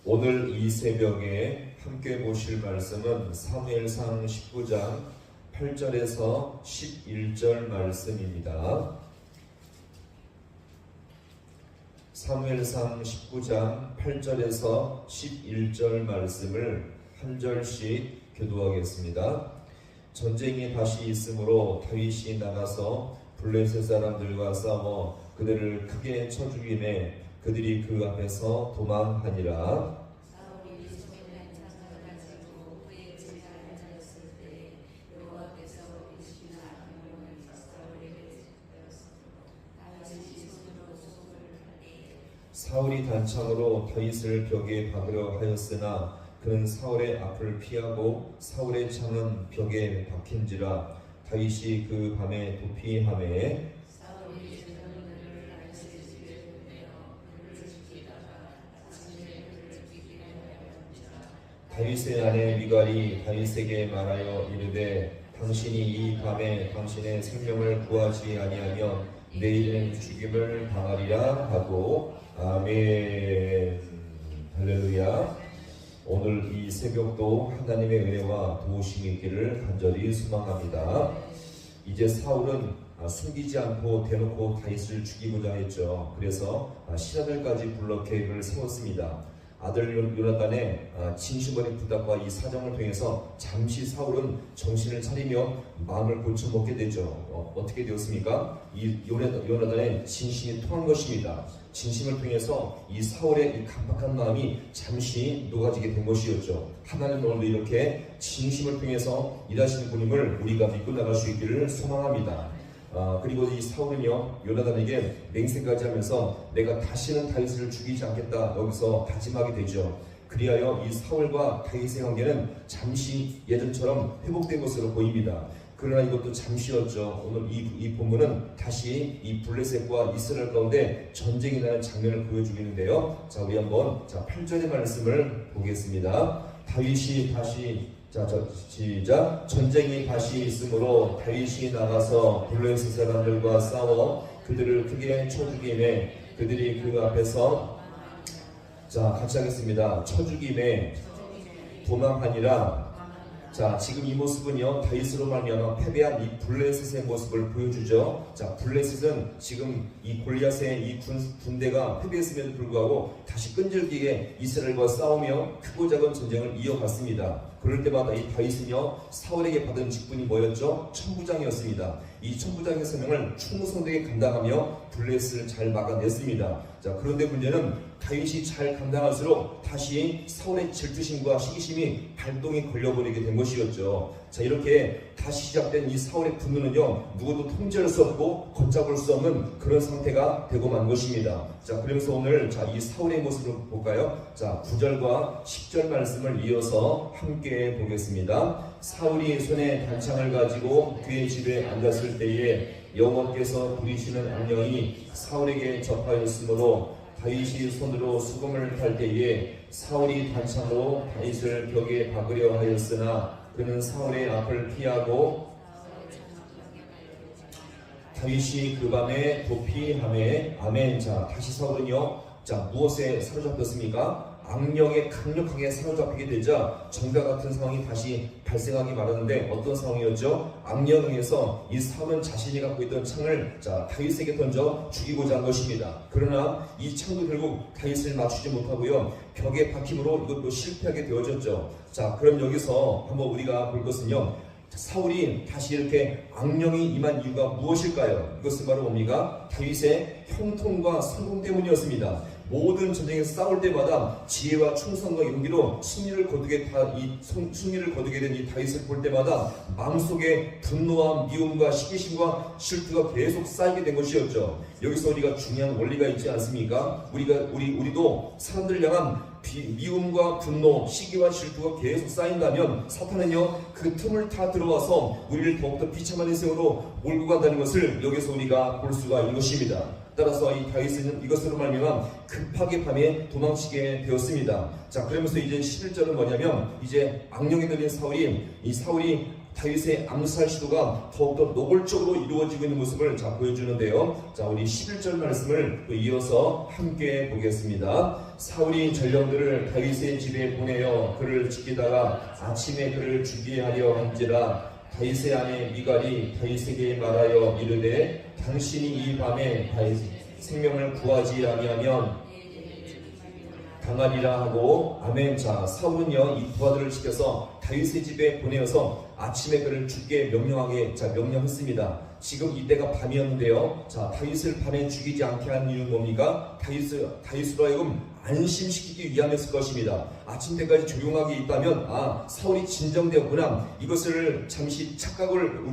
오늘 이 새벽에 함께 보실 말씀은 사무엘상 19장 8절에서 11절 말씀입니다. 사무엘상 19장 8절에서 11절 말씀을 한 절씩 교도하겠습니다. 전쟁이 다시 있으므로 다윗이 나가서 블레셋 사람들과 싸워 그들을 크게 쳐 죽이매 그들이 그 앞에서 도망하니라. 사울이 단창으로 다윗을 벽에 박으려 하였으나 그는 사울의 앞을 피하고 사울의 창은 벽에 박힌지라. 다윗이 그 밤에 도피하매 다윗의 아내 미갈이 다윗에게 말하여 이르되 당신이 이 밤에 당신의 생명을 구하지 아니하면 내일은 죽임을 당하리라 하고. 아멘. 할렐루야. 오늘 이 새벽도 하나님의 은혜와 도우심이 있기를 간절히 소망합니다. 이제 사울은 숨기지 않고 대놓고 다윗을 죽이고자 했죠. 그래서 신하들까지 불러 계획을 세웠습니다. 아들 요나단의 진심 어린 부탁과 이 사정을 통해서 잠시 사울은 정신을 차리며 마음을 고쳐먹게 되죠. 어떻게 되었습니까? 이 요나단의 진심이 통한 것입니다. 진심을 통해서 이 사울의 이 강박한 마음이 잠시 녹아지게 된 것이었죠. 하나님 오늘도 이렇게 진심을 통해서 일하시는 분임을 우리가 믿고 나갈 수 있기를 소망합니다. 그리고 이 사울은요 요나단에게 맹세까지 하면서 내가 다시는 다윗을 죽이지 않겠다 여기서 다짐하게 되죠. 그리하여 이 사울과 다윗의 관계는 잠시 예전처럼 회복된 것으로 보입니다. 그러나 이것도 잠시였죠. 오늘 이 본문은 다시 이 블레셋과 이스라엘 가운데 전쟁이 나는 장면을 보여주고 있는데요. 자, 우리 한번 8절의 말씀을 보겠습니다. 다윗이 다시 시작. 전쟁이 다시 있으므로 다윗이 나가서 블레셋 사람들과 싸워 그들을 크게 쳐 죽이매 그들이 그 앞에서 같이 하겠습니다. 쳐 죽이매 도망하니라. 자, 지금 이 모습은요 다윗으로 말미암아 패배한 이 블레셋의 모습을 보여주죠. 자, 블레셋은 지금 이 골리앗의 이 군대가 패배했음에도 불구하고 다시 끈질기게 이스라엘과 싸우며 크고 작은 전쟁을 이어갔습니다. 그럴 때마다 이 다윗은요 사울에게 받은 직분이 뭐였죠? 천부장이었습니다. 이 천부장의 사명을 충성되게 감당하며 블레셋을 잘 막아냈습니다. 자, 그런데 문제는 다윗이 잘 감당할수록 다시 사울의 질투심과 시기심이 발동에 걸려버리게 된 것이었죠. 자, 이렇게 다시 시작된 이 사울의 분노는요 누구도 통제할 수 없고 걷잡을 수 없는 그런 상태가 되고 만 것입니다. 자, 그러면서 오늘 이 사울의 모습을 볼까요? 자, 9절과 10절 말씀을 이어서 함께 보겠습니다. 사울이 손에 단창을 가지고 그의 집에 앉았을 때에 여호와께서 부리시는 악령이 사울에게 접하였으므로 다윗이 손으로 수금을 탈 때에 사울이 단창으로 다윗을 벽에 박으려 하였으나 그는 사울의 앞을 피하고 다윗이 그 밤에 도피하매. 아멘. 자, 다시 사울은요 무엇에 사로잡혔습니까? 악령에 강력하게 사로잡히게 되자 정과 같은 상황이 다시 발생하기 마련인데 어떤 상황이었죠? 악령에서 이 사울은 자신이 갖고 있던 창을 다윗에게 던져 죽이고자 한 것입니다. 그러나 이 창도 결국 다윗을 맞추지 못하고요 벽에 박힘으로 이것도 실패하게 되어졌죠. 자, 그럼 여기서 한번 우리가 볼 것은요 사울이 다시 이렇게 악령이 임한 이유가 무엇일까요? 이것은 바로 뭡니까? 다윗의 형통과 성공 때문이었습니다. 모든 전쟁에서 싸울 때마다 지혜와 충성과 용기로 승리를 거두게 된 이 다윗을 볼 때마다 마음속에 분노와 미움과 시기심과 실투가 계속 쌓이게 된 것이었죠. 여기서 우리가 중요한 원리가 있지 않습니까? 우리도 사람들을 향한 미움과 분노, 시기와 질투가 계속 쌓인다면 사탄은요 그 틈을 타 들어와서 우리를 더욱더 비참한 인생으로 몰고 간다는 것을 여기서 우리가 볼 수가 있는 것입니다. 따라서 이 다윗은 이것으로 말미암아 급하게 밤에 도망치게 되었습니다. 자, 그러면서 이제 11절은 뭐냐면 이제 악령에 들린 사울이 다윗의 암살 시도가 더욱더 노골적으로 이루어지고 있는 모습을 보여주는데요. 우리 11절 말씀을 또 이어서 함께 보겠습니다. 사울이 전령들을 다윗의 집에 보내어 그를 지키다가 아침에 그를 죽이게 하려 한지라 다윗의 아내 미갈이 다윗에게 말하여 이르되 당신이 이 밤에 다윗 생명을 구하지 아니하면 당하리라 하고 아멘. 사울은요 이 부하들을 시켜서 다윗의 집에 보내어서 아침에 그를 죽게 명령했습니다. 지금 이때가 밤이었는데요. 다윗을 밤에 죽이지 않게 한 이유는 뭡니까? 다윗으로 하여금 안심시키기 위함이었을 것입니다. 아침 때까지 조용하게 있다면 사울이 진정되었구나. 이것을 잠시 착각을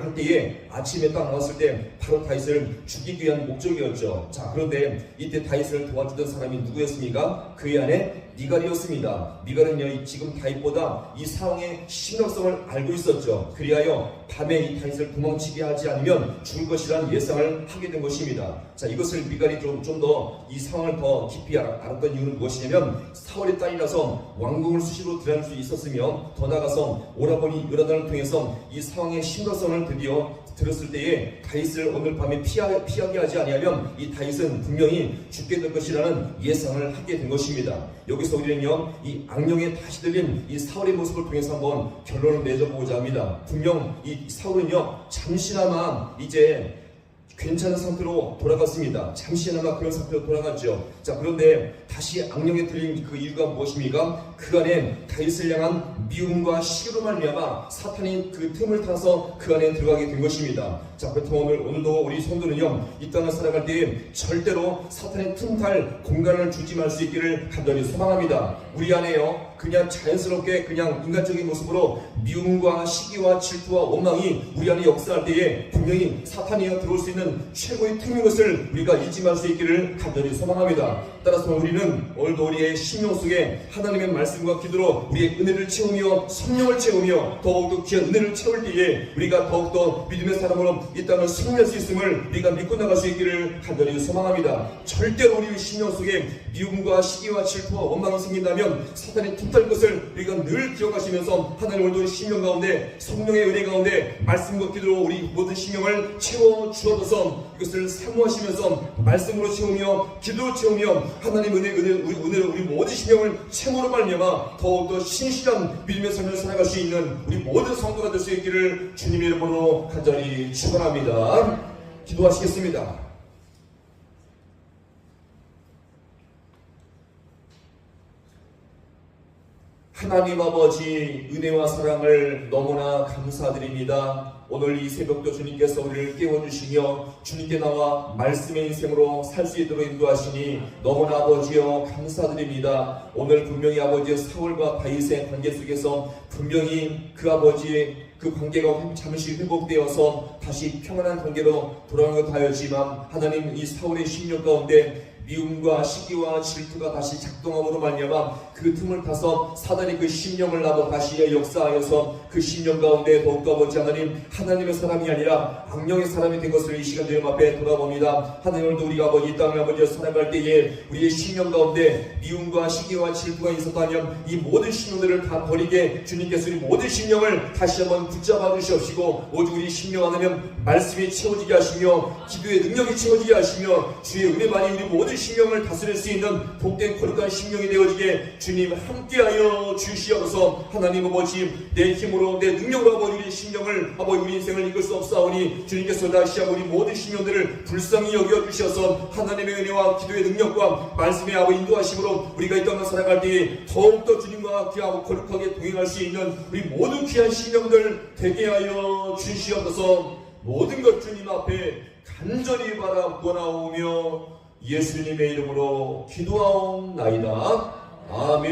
할 때에 아침에 딱 나왔을 때 바로 다윗을 죽이기 위한 목적이었죠. 그런데 이때 다윗을 도와주던 사람이 누구였습니까? 그의 아내 미갈이었습니다. 미갈은요 지금 다윗보다 이 상황의 심각성을 알고 있었죠. 그리하여 밤에 이 다윗을 도망치게 하지 않으면 죽을 것이라는 예상을 하게 된 것입니다. 이것을 미갈이 좀 더 이 상황을 더 깊이 알았던 이유는 무엇이냐면 사울의 딸이라서 왕궁을 수시로 들여할 수 있었으며 더 나아가서 오라버니 요나단을 통해서 이 상황의 심각성을 드디어 들었을 때에 다윗을 오늘 밤에 피하게 하지 아니하면 이 다윗은 분명히 죽게 될 것이라는 예상을 하게 된 것입니다. 여기서 우리는요 이 악령에 다시 들린 이 사울의 모습을 통해서 한번 결론을 맺어보고자 합니다. 분명 이 사울은요 잠시나마 이제 괜찮은 상태로 돌아갔습니다. 잠시나마 그런 상태로 돌아갔죠. 그런데 다시 악령에 들린 그 이유가 무엇입니까? 그 안에 다윗을 향한 미움과 시기로 말미암아 사탄이 그 틈을 타서 그 안에 들어가게 된 것입니다. 그렇다면 오늘도 우리 성도는요 이 땅을 살아갈 때에 절대로 사탄의 틈탈 공간을 주지 말 수 있기를 간절히 소망합니다. 우리 안에요 그냥 자연스럽게 그냥 인간적인 모습으로 미움과 시기와 질투와 원망이 우리 안에 역사할 때에 분명히 사탄이 들어올 수 있는 최고의 틈인 것을 우리가 잊지 말 수 있기를 간절히 소망합니다. 따라서 우리는 오늘도 우리의 심령 속에 하나님의 말씀과 기도로 우리의 은혜를 채우며 성령을 채우며 더욱더 귀한 은혜를 채울 때에 우리가 더욱더 믿음의 사람으로 이 땅을 승리할 수 있음을 우리가 믿고 나갈 수 있기를 간절히 소망합니다. 절대로 우리 심령 속에 미움과 시기와 질투와 원망이 생긴다면 사탄의 틈탈 것을 우리가 늘 기억하시면서 하나님 오늘도 심령 가운데 성령의 은혜 가운데 말씀과 기도로 우리 모든 심령을 채워 주어서 이것을 사모하시면서 말씀으로 채우며 기도로 채우며 하나님 은혜로 우리 모든 심령을 채무로 말미암아 더욱더 신실한 믿음의 삶을 살아갈 수 있는 우리 모든 성도가 될 수 있기를 주님의 이름으로 간절히 축원합니다. 기도하시겠습니다. 하나님 아버지 은혜와 사랑을 너무나 감사드립니다. 오늘 이 새벽도 주님께서 우리를 깨워주시며 주님께 나와 말씀의 인생으로 살 수 있도록 인도하시니 너무나 아버지여 감사드립니다. 오늘 분명히 아버지의 사울과 다윗의 관계 속에서 분명히 그 아버지의 그 관계가 잠시 회복되어서 다시 평안한 관계로 돌아오는 것 하였지만 하나님 이 사울의 심령 가운데 미움과 시기와 질투가 다시 작동함으로 말미암아 그 틈을 타서 사단이 그 심령을 나고 다시 역사하여서 그 심령 가운데 더욱더 아버지 하나님의 사람이 아니라 악령의 사람이 된 것을 이 시간 주님 앞에 돌아봅니다. 하나님도 우리가 아버지 이 땅을 아버지와 살아갈 때에 우리의 심령 가운데 미움과 시기와 질투가 있었다면 이 모든 심령들을 다 버리게 주님께서 우리 모든 심령을 다시 한번 붙잡아 주시옵시고 오직 우리 심령 안에는 말씀이 채워지게 하시며 기도의 능력이 채워지게 하시며 주의 은혜만이 우리 모든 심령을 다스릴 수 있는 복된 거룩한 심령이 되어지게 주님 함께하여 주시옵소서. 하나님 아버지 내 힘으로 내 능력으로 아버지 우리 심령을 아버지 우리 인생을 이끌 수 없사오니 주님께서 다시 한번 우리 모든 심령들을 불쌍히 여겨 주셔서 하나님의 은혜와 기도의 능력과 말씀의 아버지 인도하심으로 우리가 이 땅을 살아갈 때에 더욱더 주님과 귀하고 거룩하게 동행할 수 있는 우리 모든 귀한 심령들 되게 하여 주시옵소서. 모든 것 주님 앞에 간절히 바라보나오며 예수님의 이름으로 기도하옵나이다. 아멘.